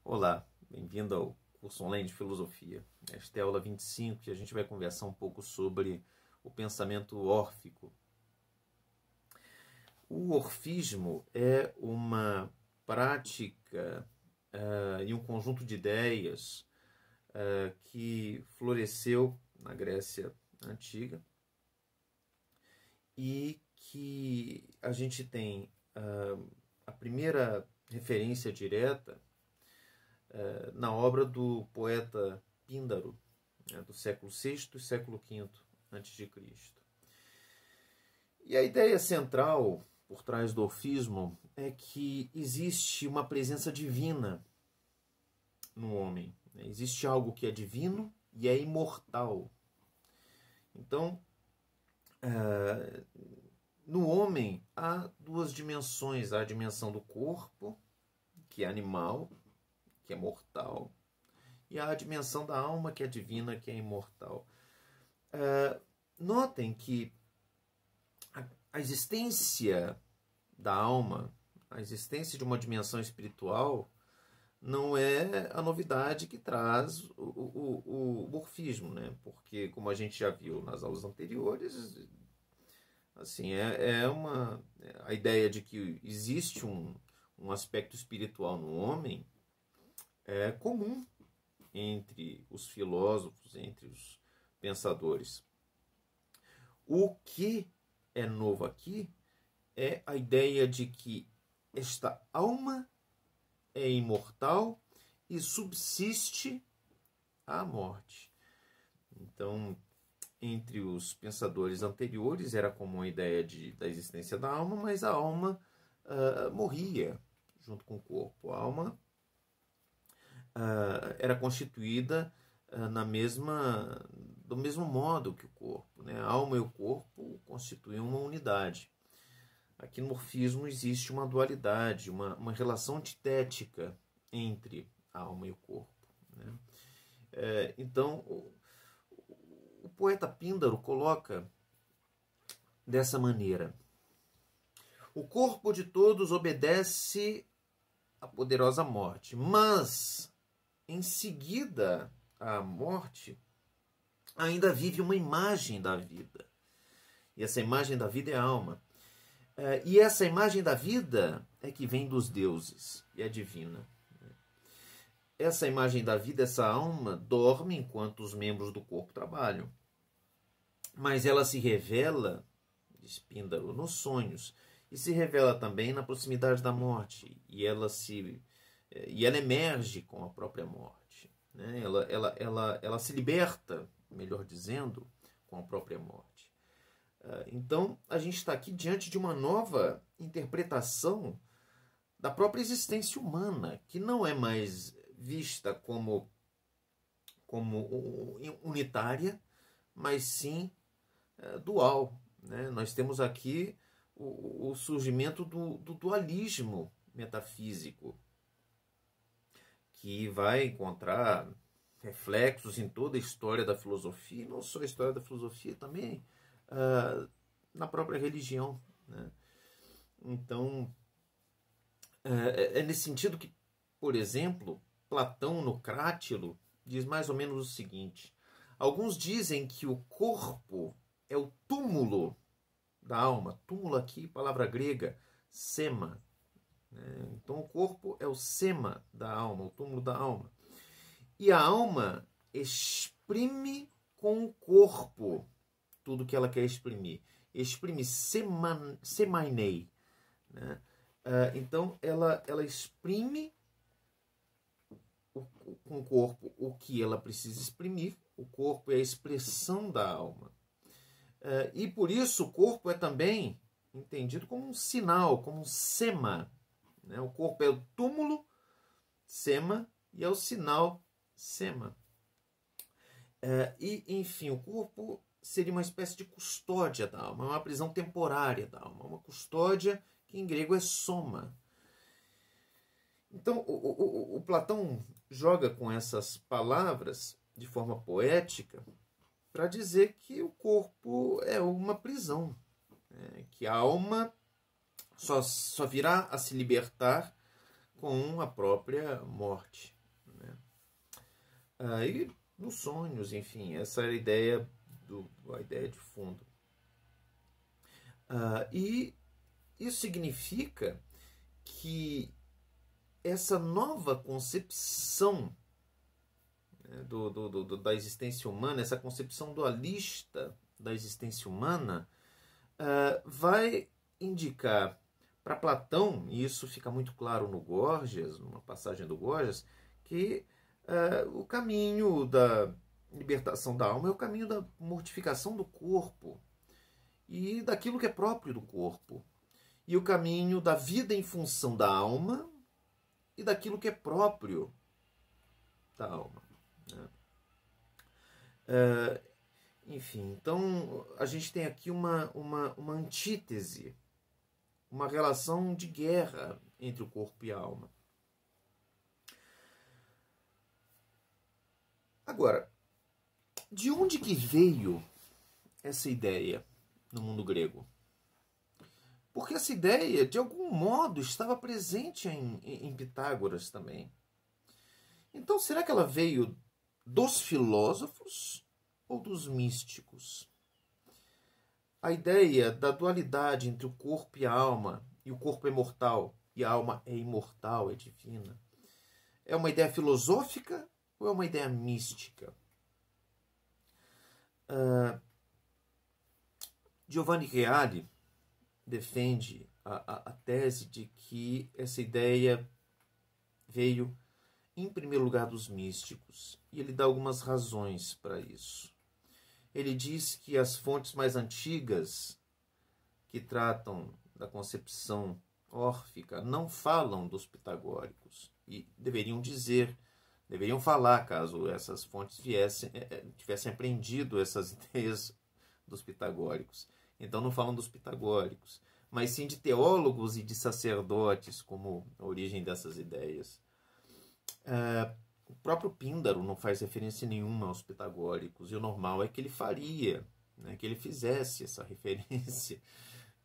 Olá, bem-vindo ao curso online de filosofia. Esta é a aula 25 e a gente vai conversar um pouco sobre o pensamento órfico. O orfismo é uma prática e um conjunto de ideias que floresceu na Grécia Antiga e que a gente tem a primeira referência direta na obra do poeta Píndaro, do século VI e século V a.C. E a ideia central por trás do orfismo é que existe uma presença divina no homem. Existe algo que é divino e é imortal. Então, no homem há duas dimensões. Há a dimensão do corpo, que é animal, que é mortal, e há a dimensão da alma, que é divina, que é imortal. Notem que a existência da alma, a existência de uma dimensão espiritual, não é a novidade que traz o orfismo, né? Porque, como a gente já viu nas aulas anteriores, assim, a ideia de que existe um aspecto espiritual no homem é comum entre os filósofos, entre os pensadores. O que é novo aqui é a ideia de que esta alma é imortal e subsiste à morte. Então, entre os pensadores anteriores era comum a ideia da existência da alma, mas a alma morria junto com o corpo. A alma era constituída do mesmo modo que o corpo, né? A alma e o corpo constituem uma unidade. Aqui no orfismo existe uma dualidade, uma relação antitética entre a alma e o corpo, né? Então, o poeta Píndaro coloca dessa maneira: o corpo de todos obedece à poderosa morte, mas em seguida à morte ainda vive uma imagem da vida. E essa imagem da vida é a alma. E essa imagem da vida é que vem dos deuses e é divina. Essa imagem da vida, essa alma, dorme enquanto os membros do corpo trabalham. Mas ela se revela, diz Píndaro, nos sonhos. E se revela também na proximidade da morte. E ela emerge com a própria morte, né? Ela se liberta, melhor dizendo, com a própria morte. Então, a gente está aqui diante de uma nova interpretação da própria existência humana, que não é mais vista como unitária, mas sim dual, né? Nós temos aqui o surgimento do dualismo metafísico, que vai encontrar reflexos em toda a história da filosofia, e não só a história da filosofia, também na própria religião, né? Então, é nesse sentido que, por exemplo, Platão, no Crátilo, diz mais ou menos o seguinte: alguns dizem que o corpo é o túmulo da alma. Túmulo aqui, palavra grega, sema. Então, o corpo é o sema da alma, o túmulo da alma. E a alma exprime com o corpo tudo que ela quer exprimir. Exprime semainei, né? Então, ela exprime com o corpo o que ela precisa exprimir. O corpo é a expressão da alma. E por isso o corpo é também entendido como um sinal, como um sema. Né? O corpo é o túmulo, sema, e é o sinal, sema. E, enfim, o corpo seria uma espécie de custódia da alma, uma prisão temporária da alma, uma custódia que em grego é soma. Então, o Platão joga com essas palavras de forma poética para dizer que o corpo é uma prisão, né? Que a alma só virá a se libertar com a própria morte. E nos sonhos, enfim, essa era a ideia, a ideia de fundo. E isso significa que essa nova concepção, né, da existência humana, essa concepção dualista da existência humana, vai indicar para Platão, e isso fica muito claro no Gorgias, numa passagem do Gorgias, que o caminho da libertação da alma é o caminho da mortificação do corpo e daquilo que é próprio do corpo, e o caminho da vida em função da alma e daquilo que é próprio da alma, né? Enfim, então a gente tem aqui uma antítese, uma relação de guerra entre o corpo e a alma. Agora, de onde que veio essa ideia no mundo grego? Porque essa ideia, de algum modo, estava presente em Pitágoras também. Então, será que ela veio dos filósofos ou dos místicos? A ideia da dualidade entre o corpo e a alma, e o corpo é mortal, e a alma é imortal, é divina, é uma ideia filosófica ou é uma ideia mística? Giovanni Reale defende a tese de que essa ideia veio, em primeiro lugar, dos místicos. E ele dá algumas razões para isso. Ele diz que as fontes mais antigas que tratam da concepção órfica não falam dos pitagóricos. E deveriam falar, caso essas fontes tivessem aprendido essas ideias dos pitagóricos. Então não falam dos pitagóricos, mas sim de teólogos e de sacerdotes como a origem dessas ideias. O próprio Píndaro não faz referência nenhuma aos pitagóricos, e o normal é que ele faria, né, que ele fizesse essa referência,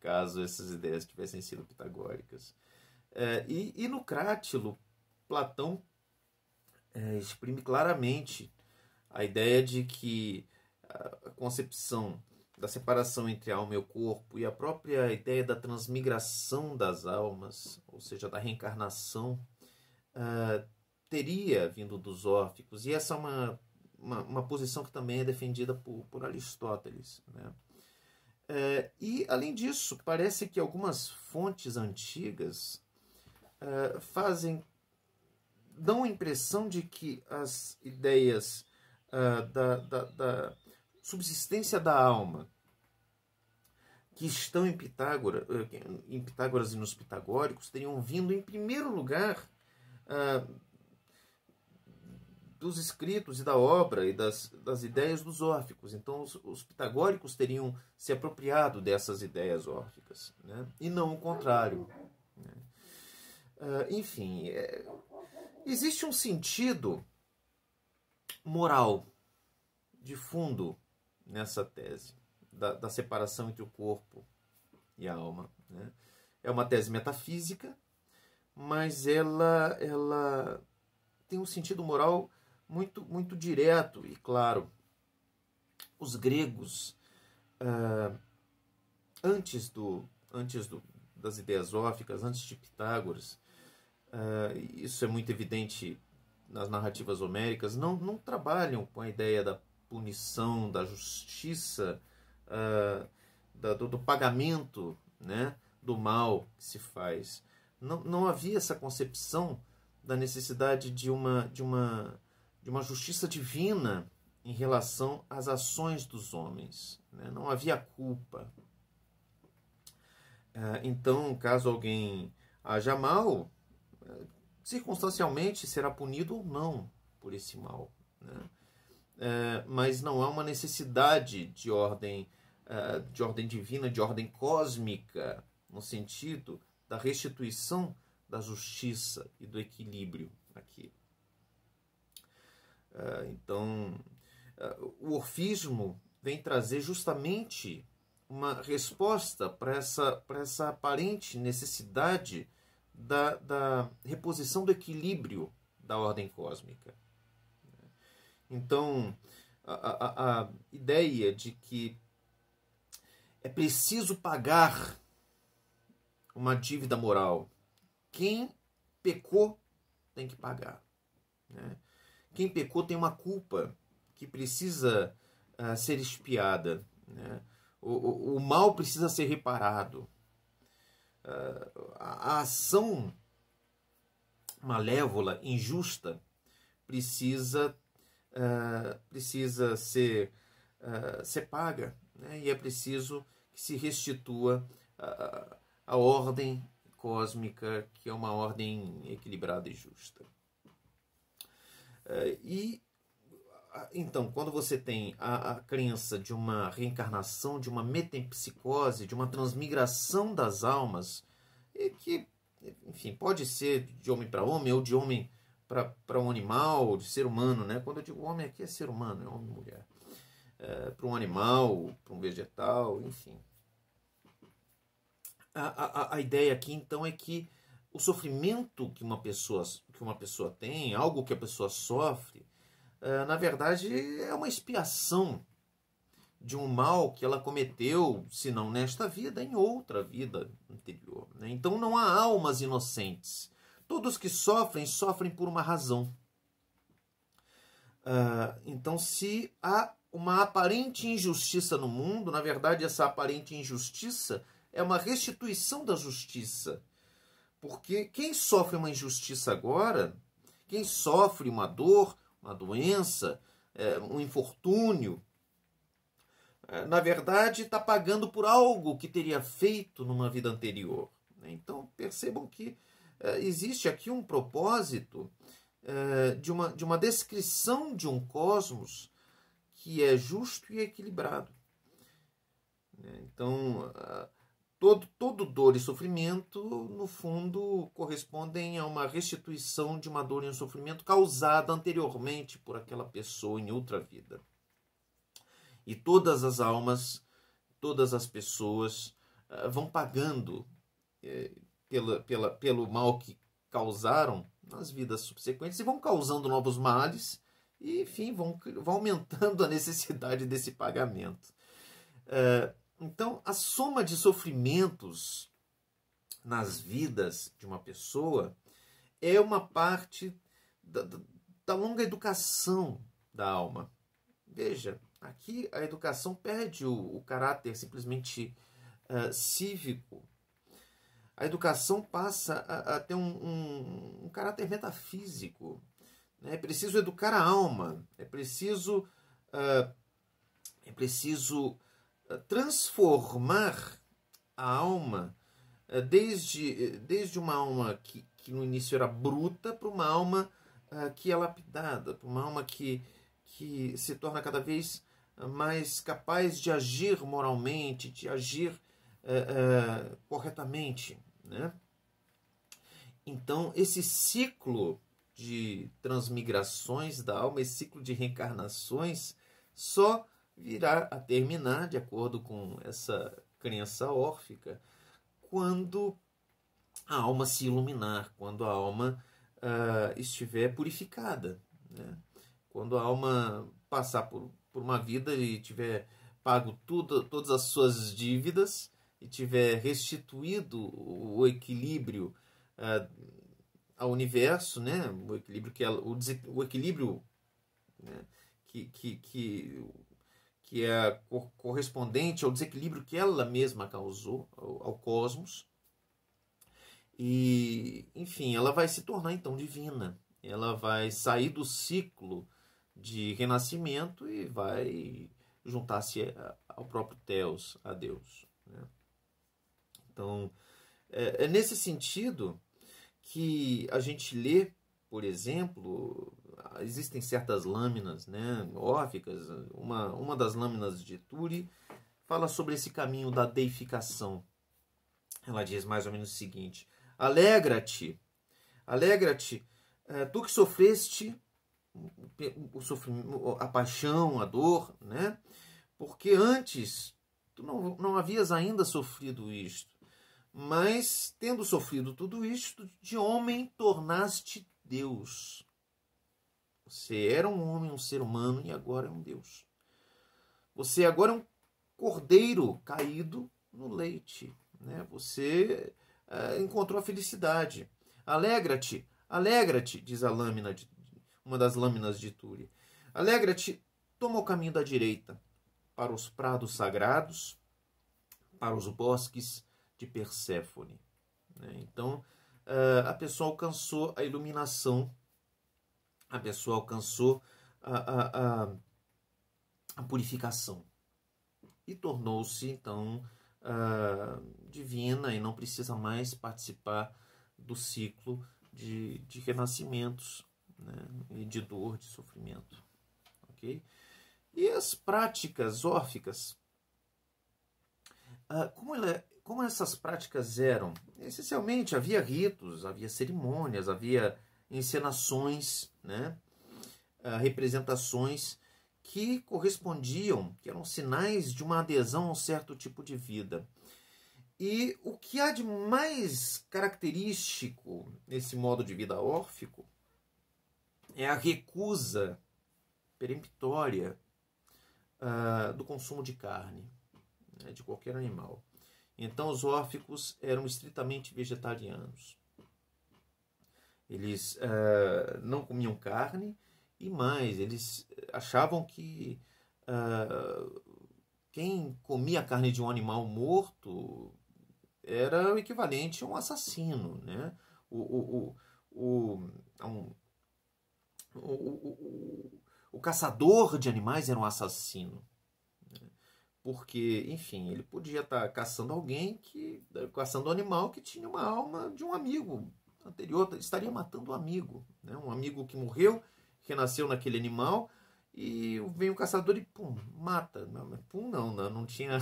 caso essas ideias tivessem sido pitagóricas. E no Crátilo, Platão exprime claramente a ideia de que a concepção da separação entre a alma e o corpo e a própria ideia da transmigração das almas, ou seja, da reencarnação, teria vindo dos órficos. E essa é uma posição que também é defendida por Aristóteles, né? E, além disso, parece que algumas fontes antigas dão a impressão de que as ideias da subsistência da alma que estão em Pitágoras e nos pitagóricos teriam vindo, em primeiro lugar, dos escritos e da obra e das ideias dos órficos. Então, os pitagóricos teriam se apropriado dessas ideias órficas, né? E não o contrário, né? Enfim, existe um sentido moral de fundo nessa tese da separação entre o corpo e a alma, né? É uma tese metafísica, mas ela tem um sentido moral muito, muito direto e claro. Os gregos, antes das ideias órficas, antes de Pitágoras, isso é muito evidente nas narrativas homéricas, não trabalham com a ideia da punição, da justiça, do pagamento, né, do mal que se faz. Não havia essa concepção da necessidade de uma justiça divina em relação às ações dos homens, né? Não havia culpa. Então, caso alguém haja mal, circunstancialmente será punido ou não por esse mal, né? Mas não há uma necessidade de ordem divina, de ordem cósmica, no sentido da restituição da justiça e do equilíbrio aqui. Então, o orfismo vem trazer justamente uma resposta para essa aparente necessidade da reposição do equilíbrio da ordem cósmica. Então, a ideia de que é preciso pagar uma dívida moral. Quem pecou tem que pagar, né? Quem pecou tem uma culpa que precisa ser expiada, né? O mal precisa ser reparado. A ação malévola, injusta, precisa ser paga, né? E é preciso que se restitua a ordem cósmica, que é uma ordem equilibrada e justa. Então, quando você tem a crença de uma reencarnação, de uma metempsicose, de uma transmigração das almas, e que, enfim, pode ser de homem para homem ou de homem para um animal, de ser humano, né? Quando eu digo homem aqui é ser humano, é homem e mulher. Para um animal, para um vegetal, enfim. A ideia aqui, então, é que o sofrimento que uma pessoa tem, algo que a pessoa sofre, na verdade, é uma expiação de um mal que ela cometeu, se não nesta vida, em outra vida anterior, né? Então, não há almas inocentes. Todos que sofrem, sofrem por uma razão. Então, se há uma aparente injustiça no mundo, na verdade, essa aparente injustiça é uma restituição da justiça. Porque quem sofre uma injustiça agora, quem sofre uma dor, uma doença, um infortúnio, na verdade está pagando por algo que teria feito numa vida anterior. Então percebam que existe aqui um propósito de uma descrição de um cosmos que é justo e equilibrado. Então, todo dor e sofrimento, no fundo, correspondem a uma restituição de uma dor e um sofrimento causada anteriormente por aquela pessoa em outra vida. E todas as almas, todas as pessoas vão pagando pelo mal que causaram nas vidas subsequentes e vão causando novos males e, enfim, vão aumentando a necessidade desse pagamento. Então, a soma de sofrimentos nas vidas de uma pessoa é uma parte da longa educação da alma. Veja, aqui a educação perde o caráter simplesmente cívico. A educação passa a ter um caráter metafísico. É preciso educar a alma, é preciso transformar a alma desde uma alma que no início era bruta para uma alma que é lapidada, para uma alma que se torna cada vez mais capaz de agir moralmente, de agir corretamente, né? Então, esse ciclo de transmigrações da alma, esse ciclo de reencarnações, só virá a terminar, de acordo com essa crença órfica, quando a alma se iluminar, quando a alma estiver purificada, né? Quando a alma passar por uma vida e tiver pago todas as suas dívidas e tiver restituído o equilíbrio ao universo, né? O equilíbrio o equilíbrio, né? que é correspondente ao desequilíbrio que ela mesma causou ao cosmos. E, enfim, ela vai se tornar então divina. Ela vai sair do ciclo de renascimento e vai juntar-se ao próprio Theos, a Deus, né? Então, é nesse sentido que a gente lê, por exemplo, existem certas lâminas, né, órficas. Uma das lâminas de Turi fala sobre esse caminho da deificação. Ela diz mais ou menos o seguinte: alegra-te, tu que sofreste o sofrimento, a paixão, a dor, né? Porque antes tu não havias ainda sofrido isto, mas tendo sofrido tudo isto, de homem tornaste Deus. Você era um homem, um ser humano, e agora é um Deus. Você agora é um cordeiro caído no leite, né? Você encontrou a felicidade. Alegra-te, alegra-te, diz a lâmina, uma das lâminas de Túria. Alegra-te, toma o caminho da direita, para os prados sagrados, para os bosques de Perséfone. Então, a pessoa alcançou a iluminação, a pessoa alcançou a purificação e tornou-se, então, divina e não precisa mais participar do ciclo de renascimentos, né? E de dor, de sofrimento. Okay? E as práticas órficas, como essas práticas eram? Essencialmente havia ritos, havia cerimônias, havia encenações, né? Representações que correspondiam, que eram sinais de uma adesão a um certo tipo de vida. E o que há de mais característico nesse modo de vida órfico é a recusa peremptória do consumo de carne, né, de qualquer animal. Então os órficos eram estritamente vegetarianos. Eles não comiam carne e mais, eles achavam que quem comia a carne de um animal morto era o equivalente a um assassino, né? O caçador de animais era um assassino, né? Porque, enfim, ele podia estar caçando caçando um animal que tinha uma alma de um amigo anterior, estaria matando um amigo, né? Um amigo que morreu, que nasceu naquele animal, e vem o caçador e pum, mata. Não tinha,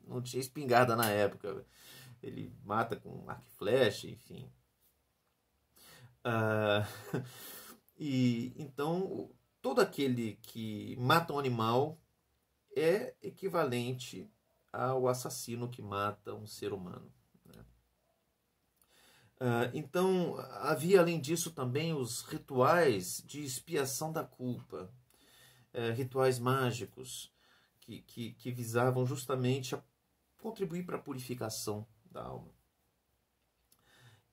não tinha espingarda na época. Ele mata com arco e flecha, enfim. E então todo aquele que mata um animal é equivalente ao assassino que mata um ser humano, né? Então havia além disso também os rituais de expiação da culpa, rituais mágicos que visavam justamente a contribuir para a purificação da alma.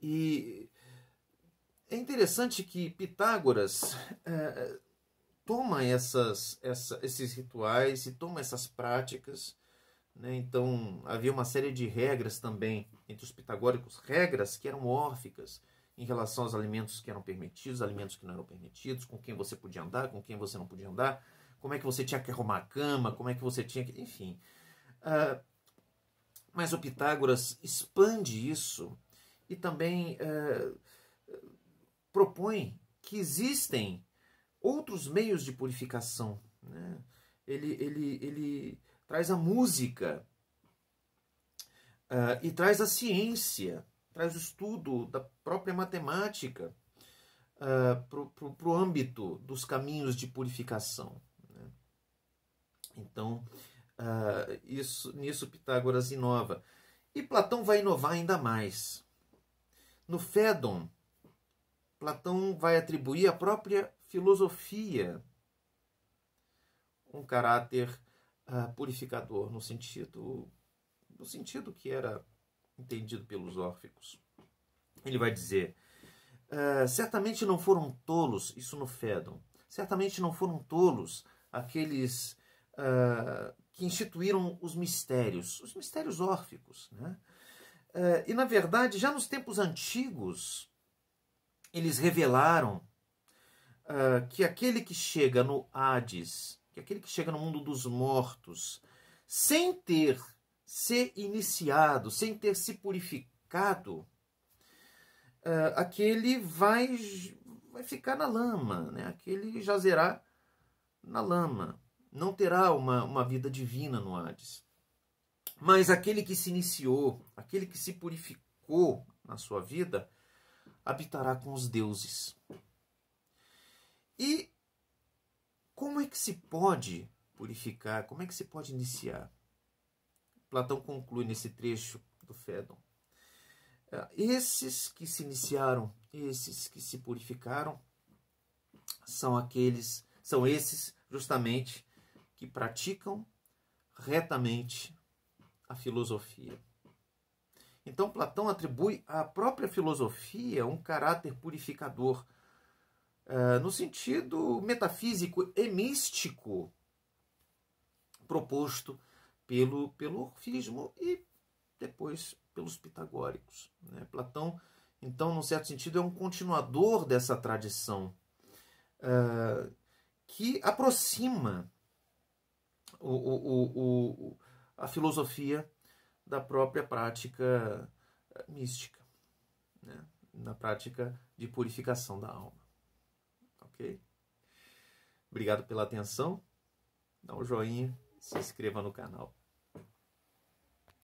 E é interessante que Pitágoras toma esses rituais e toma essas práticas, né? Então havia uma série de regras também entre os pitagóricos, regras que eram órficas em relação aos alimentos que eram permitidos, alimentos que não eram permitidos, com quem você podia andar, com quem você não podia andar, como é que você tinha que arrumar a cama, como é que você tinha que... Enfim. Mas o Pitágoras expande isso e também propõe que existem outros meios de purificação, né? Ele traz a música e traz a ciência, traz o estudo da própria matemática para o âmbito dos caminhos de purificação, né? Então, nisso Pitágoras inova. E Platão vai inovar ainda mais. No Fédon, Platão vai atribuir à própria filosofia um caráter purificador, no sentido que era entendido pelos órficos. Ele vai dizer, certamente não foram tolos, isso no Fédon, certamente não foram tolos aqueles que instituíram os mistérios órficos, né? E na verdade, já nos tempos antigos, eles revelaram que aquele que chega no Hades, que aquele que chega no mundo dos mortos, sem ter se iniciado, sem ter se purificado, aquele vai ficar na lama, né? Aquele jazerá na lama, não terá uma vida divina no Hades. Mas aquele que se iniciou, aquele que se purificou na sua vida, habitará com os deuses. E como é que se pode purificar? Como é que se pode iniciar? Platão conclui nesse trecho do Fédon. Esses que se iniciaram, esses que se purificaram, são esses justamente que praticam retamente a filosofia. Então Platão atribui à própria filosofia um caráter purificador, no sentido metafísico e místico proposto pelo orfismo e depois pelos pitagóricos, né? Platão, então, num certo sentido, é um continuador dessa tradição que aproxima a filosofia da própria prática mística, né? Na prática de purificação da alma. Ok? Obrigado pela atenção. Dá um joinha, se inscreva no canal.